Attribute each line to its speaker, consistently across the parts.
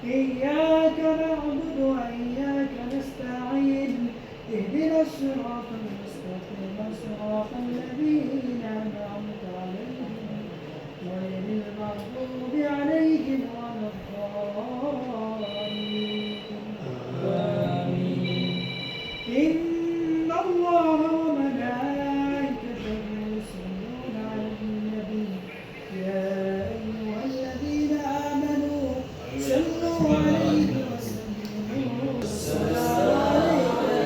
Speaker 1: إياك نعبد وإياك نستعين اهدنا الصراط المستقيم صراط الذين أنعمت عليهم غير المغضوب عليهم ولا الضالين آمين. إن الله وملائكته يصلون على النبي يا أيها الذين آمنوا صلوا عليه وسلموا السلام عليكم.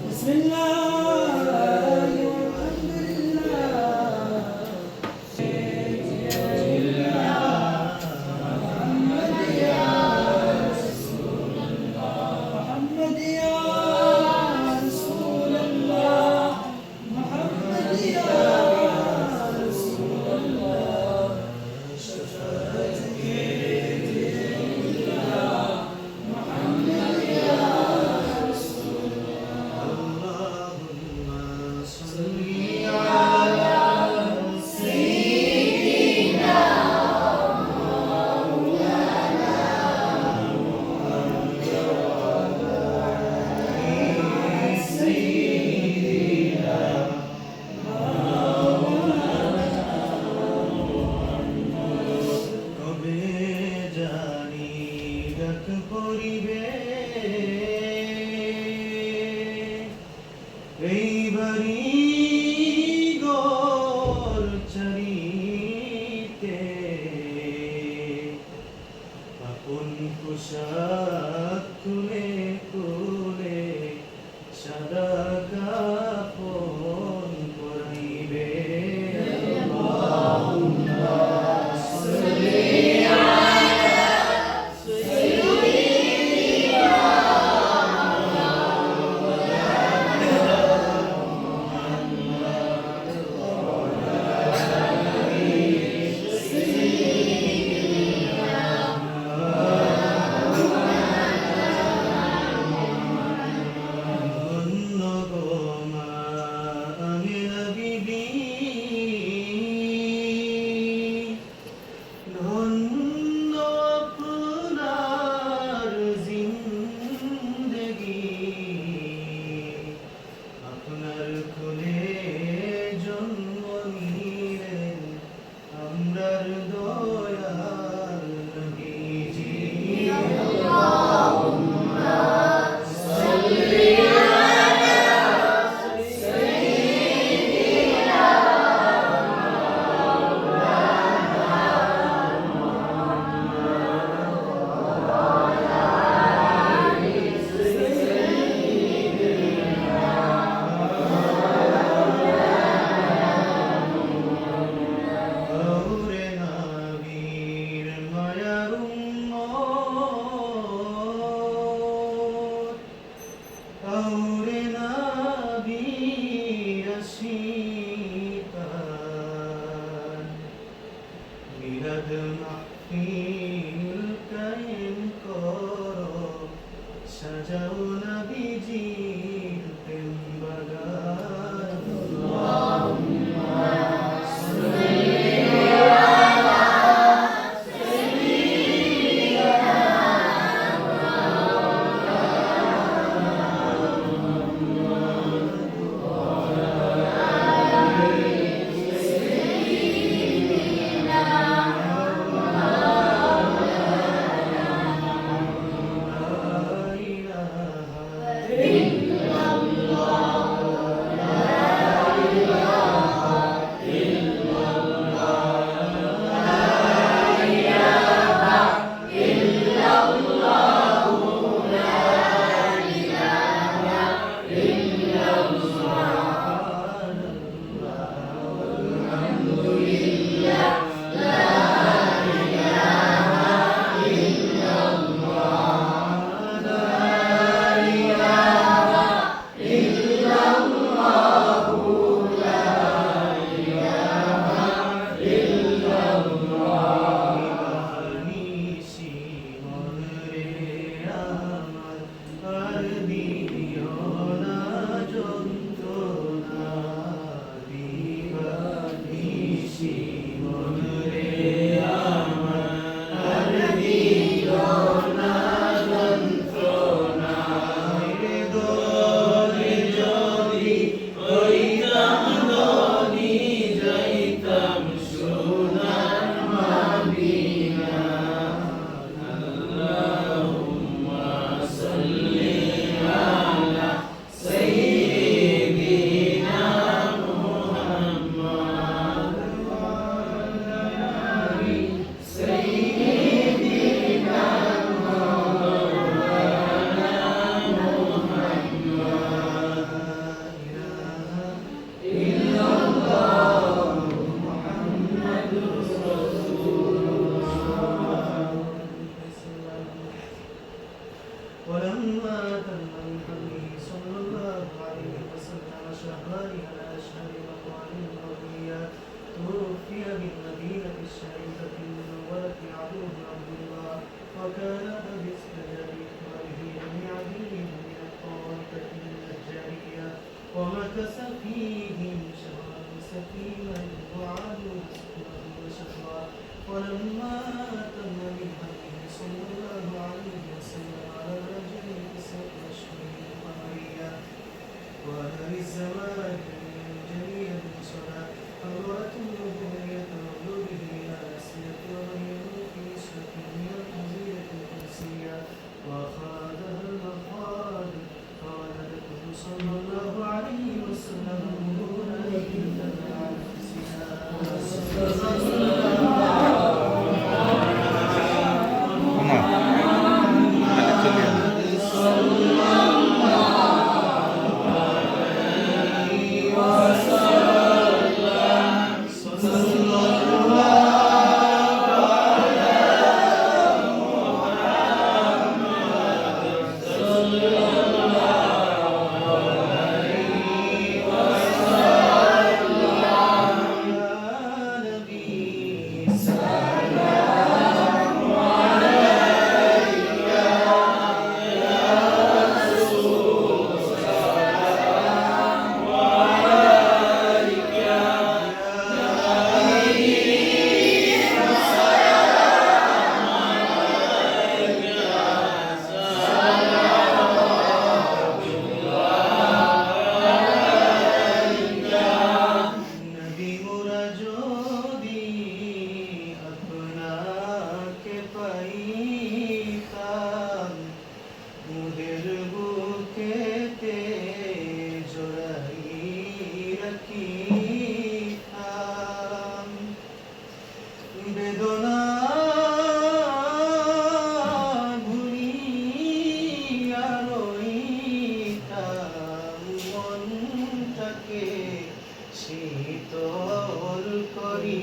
Speaker 1: بسم الله والحمد لله محمد يا محمد يا رسول الله محمد يا رسول الله شفاعتك محمد يا رسول
Speaker 2: اللهم صل على سيدنا কবে জানি ডাক পড়িবে এইবারি গর চারিতে আপন পোশাক তুলে তুলে সাদা কাপন পরাইবে ধন্য গো মা আমিনা বিবি, ধন্য আপনার জিন্দেগি, আপনার কোলে জন্ম নিলেন আমরার দয়াল নবীজি। ওরে নবীর মায়ার উম্মত, ওরে নবীর আশিকান, মিলাদ মাহফিল কায়েম করো, সাজাও নবীজির প্রেম বাগান। لا إله يعبده عبد الله وكان قد استجاب إخباره لم يعدله من الطائفة النجارية ومكث فيهم شهرا سفينا وعادوا سكرا وشهرا ولما تم من هديه صلى الله عليه وسلم على الرجل تسعة أشهر قمرية وأهل الزمان جميعا صلاة حضرت النبوية مولوده إلى أسية وغيره في نسبة من الفضيلة القدسية وأخذها المخاض فولدته صلى الله عليه وسلم نورا يهتدى على শীতল করি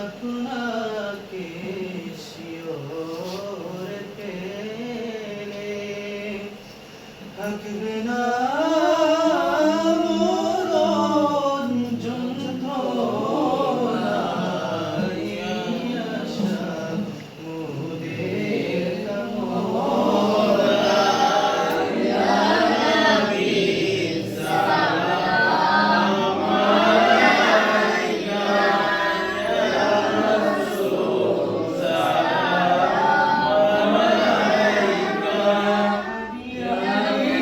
Speaker 2: আপনাকে শিওরে পেলে থাকবে না মরণ যন্ত্রণায় আশা মোদের কামনা ইয়া নবী সালাম আলাইকা ইয়া রাসূল সালাম আলাইকা ইয়া নবী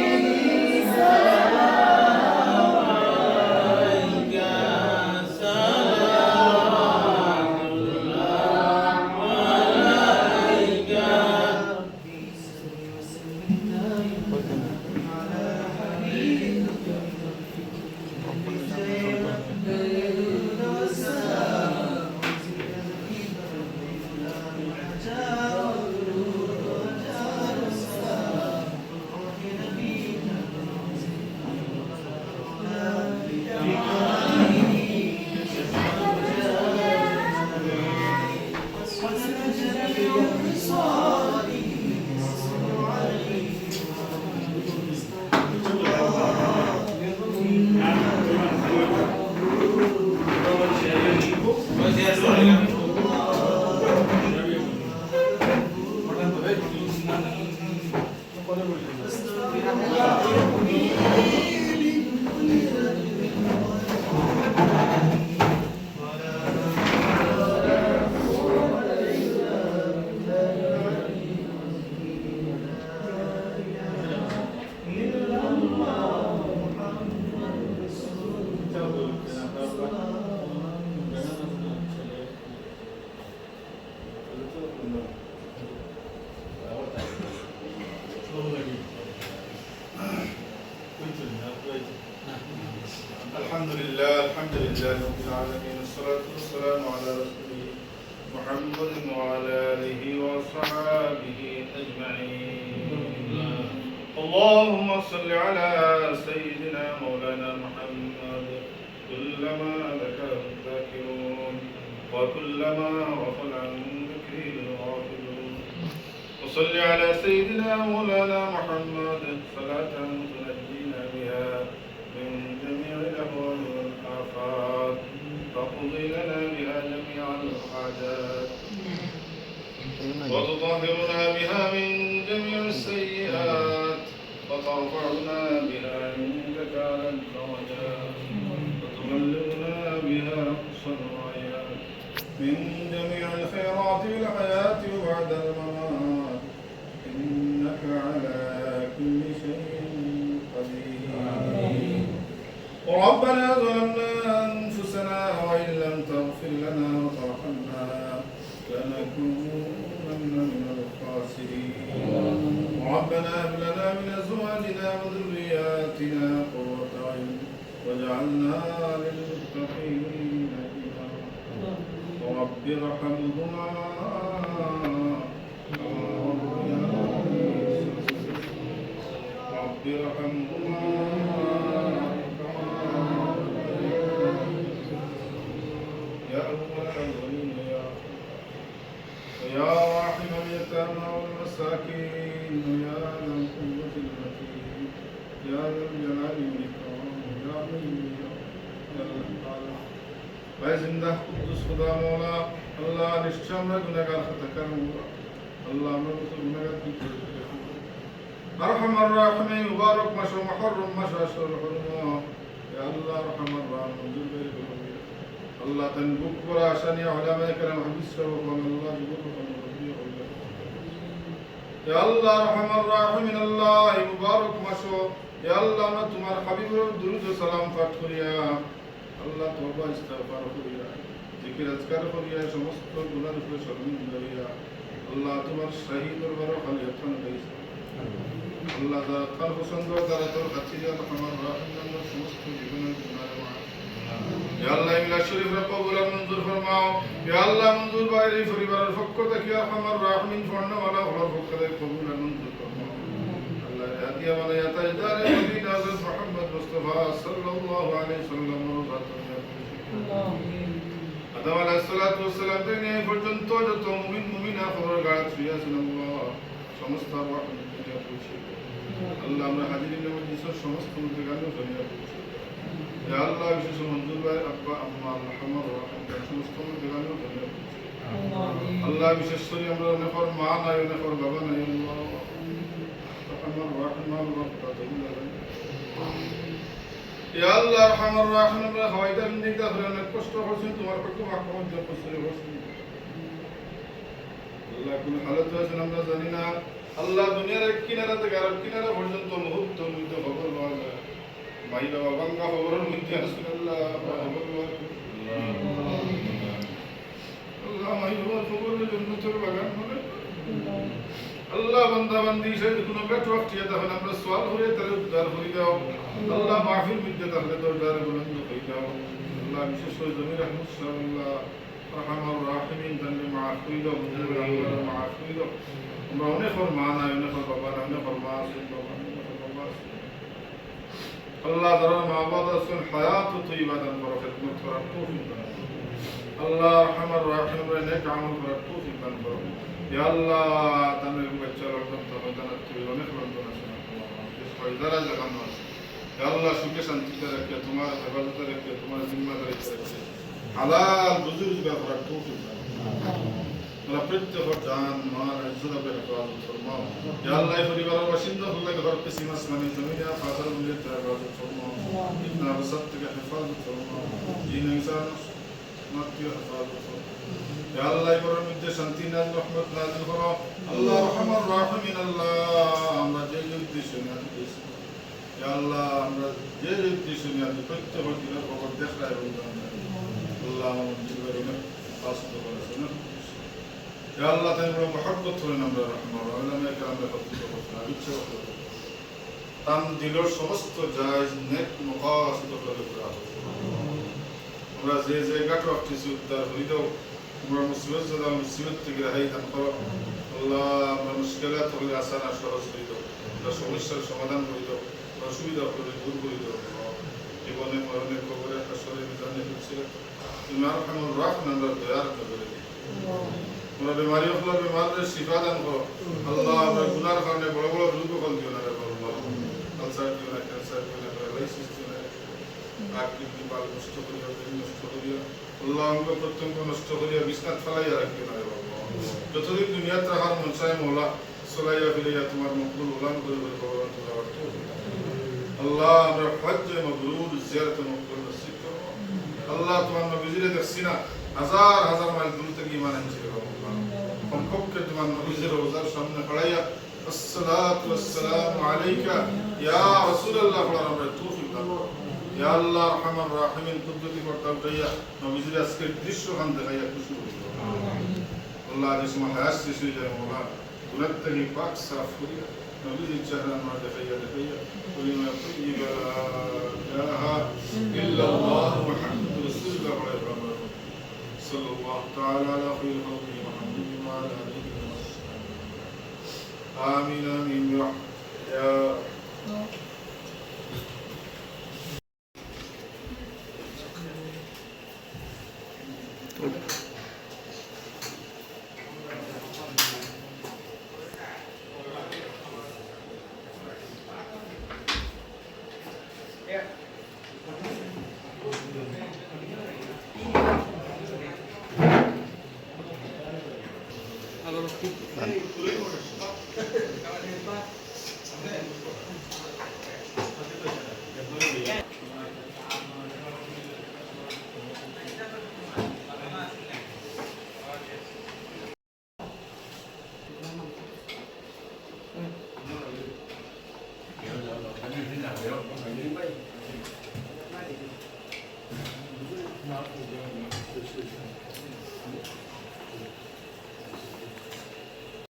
Speaker 2: সালাম আলাইকা সালামুল্লাহ আলাইকা রব্বি salli wa sallim daiman ala habibika
Speaker 3: الحمد لله رب العالمين والصلاة والسلام على رسوله محمد وعلى آله وصحبه أجمعين. اللهم صل على سيدنا مولانا محمد كلما ذكره الذاكرون وكلما غفل عن ذكره الغافلون. وصل على سيدنا مولانا محمد صلاة تنجينا بها من جميع الأهوال والآفات تقضي لنا بها جميع الحاجات وتطهرنا بها من جميع السيئات وترفعنا بها عندك على الدرجات وتبلغنا بها أقصى الغايات من جميع الخيرات في الحياة وبعد الممات إنك على كل شيء قدير. ربنا ظلمنا أنفسنا وإن لم تغفر لنا وترحمنا لنكونن من الخاسرين. ربنا هب لنا من أزواجنا وذرياتنا قرة أعين واجعلنا للمتقين إماما. رب ارحمهما رب ارحمهما يا أول الأولين يا راحم اليتامى والمساكين يا ذا القوة المتين يا ذا الجلال والإكرام يا حي يا الله ভাই জিন্দা কুদ্দুস খুদা মওলা আল্লাহ নিশ্চয় আমরা গুনাহগার খাতাকার মওলা আল্লাহ আমরা তো গুনাহগার কি করে আরহামার রাহিম মুবারক মাস মুহররম মাস আশরুল হুরমা ইয়া আল্লাহ আরহামার রাহিম মঞ্জুর করে দিন আল্লাহ তান বুক করা আশানি উলামায়ে কেরাম হাদিস সহ আল্লাহ জীবন রব্বি আল্লাহ ইয়া আল্লাহ আরহামার রাহিম আল্লাহ এই মুবারক মাস ইয়া আল্লাহ আমরা তোমার হাবিবের দুরূদ ও সালাম পাঠ করিয়া আল্লাহ তওবা ইস্তিগফার করিয়া জিকির আজকার করিয়া সমস্ত গুনাহ উপরে শর্মিন্দা হইয়া আল্লাহ তোমার শাহী দরবারে খালিয়াতন গাইছে আল্লাহ যা তার পছন্দ তারা তোর কাছে যা আমার রাহিম সমস্ত জীবনের গুনাহ মাফ ইয়া আল্লাহ ইলা শরীফ কবুল মঞ্জুর ফরমাও ইয়া আল্লাহ মঞ্জুর বাইরে পরিবারের পক্ষ থেকে আমার রাহিম ফর্ণওয়ালা হওয়ার পক্ষ থেকে কবুল মঞ্জুর ফরমাও আল্লাহ হাদিয়া ওয়ালা ইয়াতাজদার নবীনা হযরত মুহাম্মদ মুস্তাফা সাল্লাল্লাহু আলাইহি ওয়াসাল্লাম আদম আলাইহিস সালাতু ওয়াসসালাম থেকে এই পর্যন্ত যত মুমিন মুমিনা খবর গাছ শুয়েছেন আল্লাহ সমস্ত রহমত দিয়ে পৌঁছে আল্লাহ আমরা হাজিরিন মজলিসের সমস্ত মুদ্রাগান ফরিয়া পৌঁছে ইয়া আল্লাহ বিশেষ মঞ্জুর ভাই আব্বা আম্মা আল্লাহ আমার রহমত সমস্ত মুদ্রাগান ফরিয়া পৌঁছে আল্লাহ বিশেষ করে আমরা অনেকর মা নাই অনেকর বাবা নাই আল্লাহ আমার রহমান রহমত ইয়া আল্লাহ আরহামার রাহিম আমরা হয়তো নিতে ধরে অনেক কষ্ট করছেন তোমার পক্ষে মাহফুজ যা কষ্ট করছেন আল্লাহ কোন হালত আছে আমরা জানি না আল্লাহ দুনিয়ার এক কিনারা থেকে আরেক কিনারা পর্যন্ত মুহূর্ত মধ্যে খবর পাওয়া যায় ভাই বাবা বাঙ্গা খবরের মধ্যে আসুন আল্লাহ খবর পাওয়া আল্লাহ ভাই বাবা খবরের জন্য তোর বাগান বলে আল্লাহ বান্দা বান্দি সেই কোনো বেট ওয়াক্তিয়া তখন আমরা সওয়াল করে তার উদ্ধার করে দাও আল্লাহ মাহফিল মধ্যে তাহলে দরজার বুলন্দ করে দাও আল্লাহ বিশেষ করে জমি রহমত সাল্লাল্লাহ রহমান রাহিমিন তানকে মাফ করে দাও মুজিবুর মাফ করে দাও আমরা অনেক মা নাই অনেক বাবা নাই অনেক মা আছে বাবা আছে আল্লাহ যারা মা বাবা আছেন হায়াত ও তৈবা দান করো খিদমত করার তৌফিক দান আল্লাহ রহমান রাহিম রে নেক আমল করার তৌফিক দান করো ইয়া আল্লাহ তাদের বাচ্চারা অত্যন্ত বেদনা তুই অনেক বেদনা আছে ইস ফয়দারা জাগানো আছে ইয়া আল্লাহ সুখে শান্তিতে রাখে তোমার হেফাজতে রাখে তোমার জিম্মাদারি রাখে হালাল রুজি রোজগার করার তৌফিক দান তোরা প্রত্যেক জান মাল ইজ্জত করে হেফাজত ফরমাও ইয়া আল্লাহ পরিবারের বাসিন্দা হলে ঘর पे सीमा आसमानी जमीन फाजल मिले हेफाজত ফরমাও ইবনে আবসাত থেকে হেফাজত ফরমাও জিন ইনসান মাত্র হেফাজত ফরমাও ইয়া আল্লাহ ইবরার মধ্যে শান্তি নাযিল রহমত নাযিল করো আল্লাহ রহমান রাহিমিন আল্লাহ আমরা যে উদ্দেশ্য নিয়ে আসছি ইয়া আল্লাহ আমরা যে উদ্দেশ্য নিয়ে আসছি প্রত্যেক দিনের খবর দেখায় আল্লাহ আমাদের জীবনে পাসত করেছেন ইয়া আল্লাহ তাই বড় মহব্বত করেন আমরা রহমান আল্লাহকে আমরা কবুল করতে ইচ্ছা করতে তাম দিলের সমস্ত জায়েজ নেক মুকাসিদ করে আমরা যে জায়গাটা অফিসে উদ্ধার হই দাও আমরা মুসিবত জাদা মুসিবত থেকে রেহাই দান করো আল্লাহ আমরা মুশকিলাত হলে আসান আর সহজ করে দাও আমরা সমস্যার সমাধান করে দাও অসুবিধা হলে দূর করে দাও জীবনে মরণে কবরে হাসরে মিজানে হুসিলে তুমি আরহামুর রাহিম আমরা দয়ার করে দিই আমরা বেমারি হলে বেমারদের শিফা দান করো আল্লাহ আমরা গুনার কারণে বড় বড় রোগ হল দিও না রে আল্লাহ আলসার দিও না ক্যান্সার দিও না প্যারালাইসিস দিও না আকৃতি পাল নষ্ট করিয়া দেহ নষ্ট করিয়া আল্লাহ অঙ্গ প্রত্যঙ্গ নষ্ট করিয়া বিছনাত ফেলাইয়া রাখিও না রে বাবা যতদিন দুনিয়াতে রাখার মন চায় মৌলা সলাইয়া ফিরাইয়া তোমার মকবুল উলান করে বলে ভগবান তোমার অর্থ আল্লাহ আমরা হজ্জে মাবরুর জিয়ারতে মকবুল নসিব করো আল্লাহ তোমার নবীজিরে দেখছি না হাজার হাজার মাইল দূর থেকে ঈমান আনছে রে বাবা কমপক্ষে তোমার নবীজির রওজার সামনে খড়াইয়া আসসালাতু ওয়াসসালামু আলাইকা ইয়া রাসূলুল্লাহ বলার আমরা তৌফিক দান করো ইয়া আল্লাহ আরহামার রাহিমিন কুদরতি কর্তা উঠাইয়া নবীজির আজকের দৃশ্যখান দেখাইয়া খুশি করি আল্লাহ যে সময় হায়াত শেষ হয়ে যায় মৌলা গুনাহ থেকে পাক সাফ করিয়া নবীজির চেহারা আমরা দেখাইয়া কলিমা তাইয়্যিবা লা ইলাহা ইল্লাল্লাহ মুহাম্মাদুর রাসূলুল্লাহ সাল্লাল্লাহু তাআলা আলা খায়রিল খালqi মুহাম্মাদিন ওয়া আলা আলিহি ওয়া সাহবিহি আমিন আমিন ইয়া